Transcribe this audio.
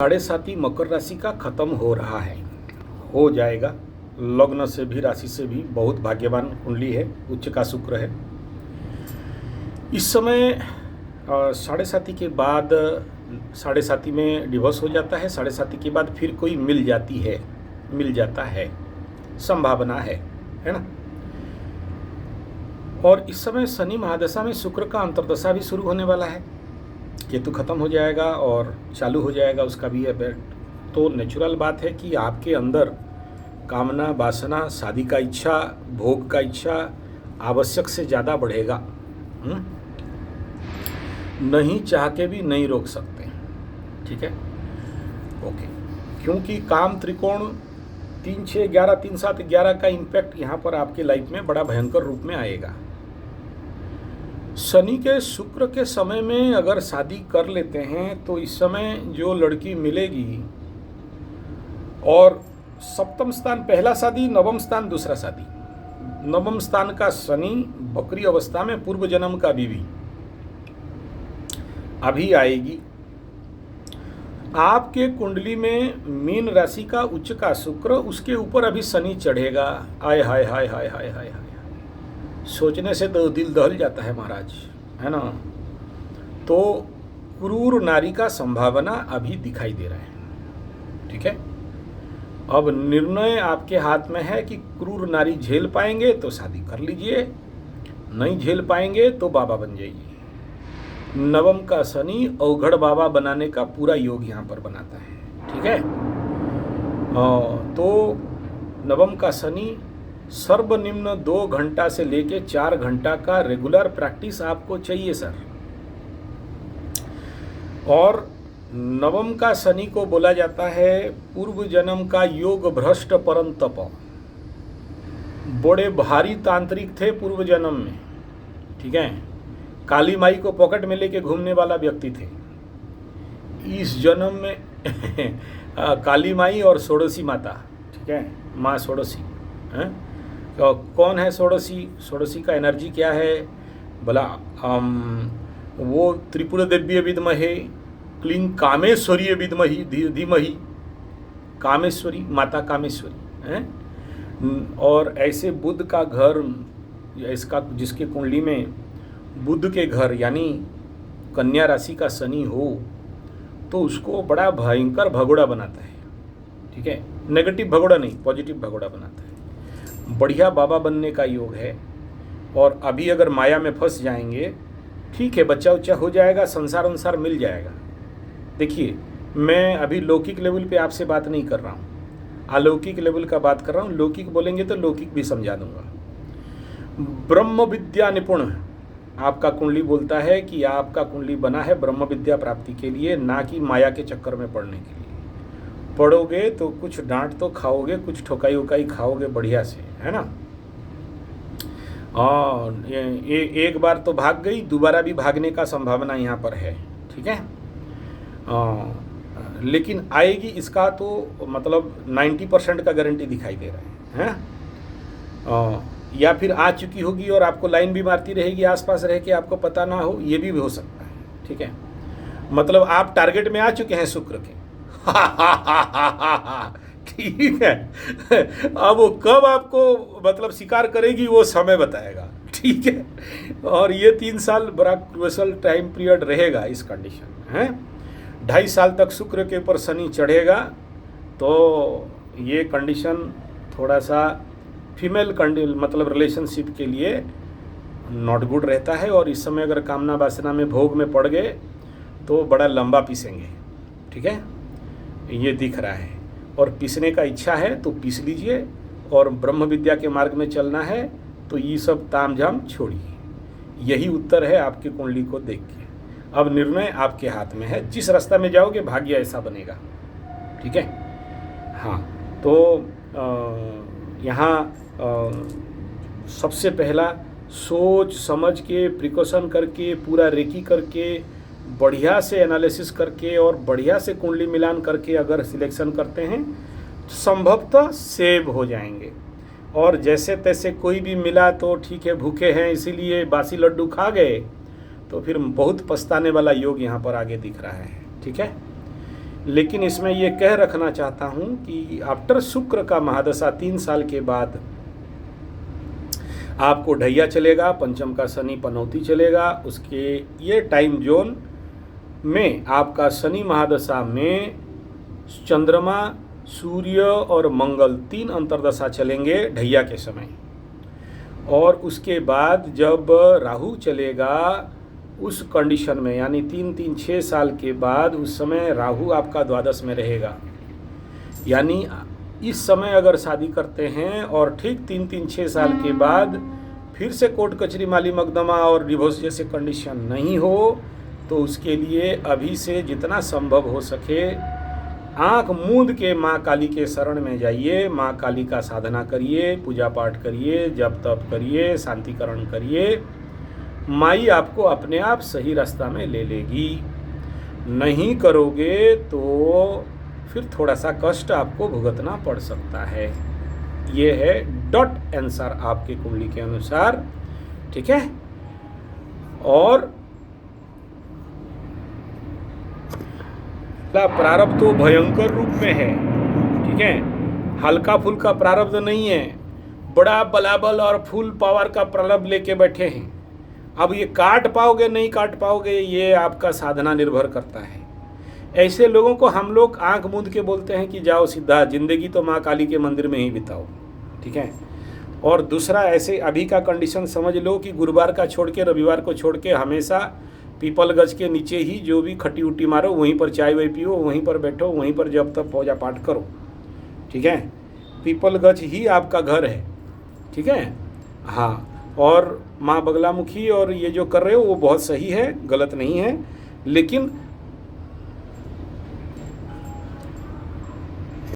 साढ़े साथी मकर राशि का खत्म हो रहा है, हो जाएगा। लग्न से भी राशि से भी बहुत भाग्यवान कुंडली है, उच्च का शुक्र है। इस समय साढ़े साथी के बाद साढ़े साथी में डिवोर्स हो जाता है, साढ़े साथी के बाद फिर कोई मिल जाता है, संभावना है ना। और इस समय शनि महादशा में शुक्र का अंतर्दशा भी शुरू होने वाला है। केतु खत्म हो जाएगा और चालू हो जाएगा उसका भी इफेक्ट। तो नेचुरल बात है कि आपके अंदर कामना, वासना, शादी का इच्छा, भोग का इच्छा आवश्यक से ज़्यादा बढ़ेगा। नहीं चाह के भी नहीं रोक सकते, ठीक है, ओके। क्योंकि काम त्रिकोण 3, 6, 11, 3, 7, 11 का इम्पैक्ट यहाँ पर आपके लाइफ में बड़ा भयंकर रूप में आएगा। शनि के शुक्र के समय में अगर शादी कर लेते हैं तो इस समय जो लड़की मिलेगी, और सप्तम स्थान पहला शादी, नवम स्थान दूसरा शादी। नवम स्थान का शनि बकरी अवस्था में पूर्व जन्म का बीवी अभी आएगी। आपके कुंडली में मीन राशि का उच्च का शुक्र, उसके ऊपर अभी शनि चढ़ेगा। आय हाय हाय हाय हाय हाय हाय, सोचने से तो दिल दहल जाता है महाराज, है ना। तो क्रूर नारी का संभावना अभी दिखाई दे रहा है, ठीक है। अब निर्णय आपके हाथ में है कि क्रूर नारी झेल पाएंगे तो शादी कर लीजिए, नहीं झेल पाएंगे तो बाबा बन जाइए। नवम का शनि अवघड़ बाबा बनाने का पूरा योग यहाँ पर बनाता है, ठीक है। तो नवम का शनि सर्वनिम्न 2 घंटा से लेके 4 घंटा का रेगुलर प्रैक्टिस आपको चाहिए सर। और नवम का शनि को बोला जाता है पूर्व जन्म का योग भ्रष्ट परम तप। बड़े भारी तांत्रिक थे पूर्व जन्म में, ठीक है। काली माई को पॉकेट में लेके घूमने वाला व्यक्ति थे। इस जन्म में काली माई और षोडशी माता, ठीक है, माँ षोडशी हैं। तो कौन है षोडशी? षोडशी का एनर्जी क्या है बोला, वो त्रिपुर देव्य विद्महे क्लीं कामेश्वरी विद्महि धीमहि, कामेश्वरी माता कामेश्वरी हैं। और ऐसे बुध का घर, इसका जिसके कुंडली में बुध के घर यानी कन्या राशि का शनि हो तो उसको बड़ा भयंकर भगोड़ा बनाता है, ठीक है। नेगेटिव भगोड़ा नहीं, पॉजिटिव भगोड़ा बनाता है। बढ़िया बाबा बनने का योग है। और अभी अगर माया में फंस जाएंगे, ठीक है, बच्चा उच्चा हो जाएगा, संसार अनुसार मिल जाएगा। देखिए, मैं अभी लौकिक लेवल पे आपसे बात नहीं कर रहा हूँ, अलौकिक लेवल का बात कर रहा हूँ। लौकिक बोलेंगे तो लौकिक भी समझा दूंगा। ब्रह्म विद्या निपुण आपका कुंडली बोलता है कि आपका कुंडली बना है ब्रह्म विद्या प्राप्ति के लिए, ना कि माया के चक्कर में पढ़ने के लिए। पढ़ोगे तो कुछ डांट तो खाओगे, कुछ ठोकाई उकाई खाओगे बढ़िया से, है ना। और एक बार तो भाग गई, दोबारा भी भागने का संभावना यहाँ पर है, ठीक है। लेकिन आएगी, इसका तो मतलब 90% का गारंटी दिखाई दे रहा है। या फिर आ चुकी होगी और आपको लाइन भी मारती रहेगी, आसपास रह के आपको पता ना हो, ये भी हो सकता है, ठीक है। मतलब आप टारगेट में आ चुके हैं शुक्र के। ठीक है। अब वो कब आपको मतलब शिकार करेगी वो समय बताएगा, ठीक है। और ये 3 साल बड़ा क्रूशल टाइम पीरियड रहेगा इस कंडीशन है। 2.5 साल तक शुक्र के ऊपर शनि चढ़ेगा, तो ये कंडीशन थोड़ा सा फीमेल मतलब रिलेशनशिप के लिए नॉट गुड रहता है। और इस समय अगर कामना वासना में भोग में पड़ गए तो बड़ा लंबा पीसेंगे, ठीक है, ये दिख रहा है। और पीसने का इच्छा है तो पीस लीजिए, और ब्रह्म विद्या के मार्ग में चलना है तो ये सब तामझाम छोड़िए। यही उत्तर है आपकी कुंडली को देख के। अब निर्णय आपके हाथ में है, जिस रास्ता में जाओगे भाग्य ऐसा बनेगा, ठीक है। हाँ, तो यहाँ सबसे पहला सोच समझ के, प्रिकॉशन करके, पूरा रेकी करके, बढ़िया से एनालिसिस करके और बढ़िया से कुंडली मिलान करके अगर सिलेक्शन करते हैं तो संभवतः सेव हो जाएंगे। और जैसे तैसे कोई भी मिला तो ठीक है, भूखे हैं इसीलिए बासी लड्डू खा गए, तो फिर बहुत पछताने वाला योग यहाँ पर आगे दिख रहा है, ठीक है। लेकिन इसमें ये कह रखना चाहता हूँ कि आफ्टर शुक्र का महादशा 3 साल के बाद आपको ढैया चलेगा, पंचम का शनि पनौती चलेगा। उसके ये टाइम जोन में आपका शनि महादशा में चंद्रमा, सूर्य और मंगल 3 अंतर्दशा चलेंगे ढैया के समय। और उसके बाद जब राहु चलेगा उस कंडीशन में, यानी 3-3-6 साल के बाद, उस समय राहु आपका द्वादश में रहेगा। यानी इस समय अगर शादी करते हैं और ठीक 3-3-6 साल के बाद फिर से कोर्ट कचहरी माली मकदमा और डिवोर्स जैसे कंडीशन नहीं हो, तो उसके लिए अभी से जितना संभव हो सके आँख मूंद के माँ काली के शरण में जाइए, माँ काली का साधना करिए, पूजा पाठ करिए, जप तप करिए, शांतिकरण करिए। माई आपको अपने आप सही रास्ता में ले लेगी। नहीं करोगे तो फिर थोड़ा सा कष्ट आपको भुगतना पड़ सकता है। ये है डॉट आंसर आपके कुंडली के अनुसार, ठीक है। और प्रारब्ध तो भयंकर रूप में है, ठीक है, हल्का फुल्का प्रारब्ध नहीं है, बड़ा बलाबल और फुल पावर का प्रारब्ध लेके बैठे हैं। अब ये काट पाओगे नहीं काट पाओगे, ये आपका साधना निर्भर करता है। ऐसे लोगों को हम लोग आंख मूंद के बोलते हैं कि जाओ सीधा, जिंदगी तो माँ काली के मंदिर में ही बिताओ, ठीक है। और दूसरा, ऐसे अभी का कंडीशन समझ लो कि गुरुवार का छोड़ के रविवार को छोड़ के हमेशा पीपल गज के नीचे ही जो भी खट्टी उट्टी मारो, वहीं पर चाय वाय पियो, वहीं पर बैठो, वहीं पर जब तक पूजा पाठ करो, ठीक है। पीपल गज ही आपका घर है, ठीक है। हाँ, और माँ बगलामुखी और ये जो कर रहे हो वो बहुत सही है, गलत नहीं है, लेकिन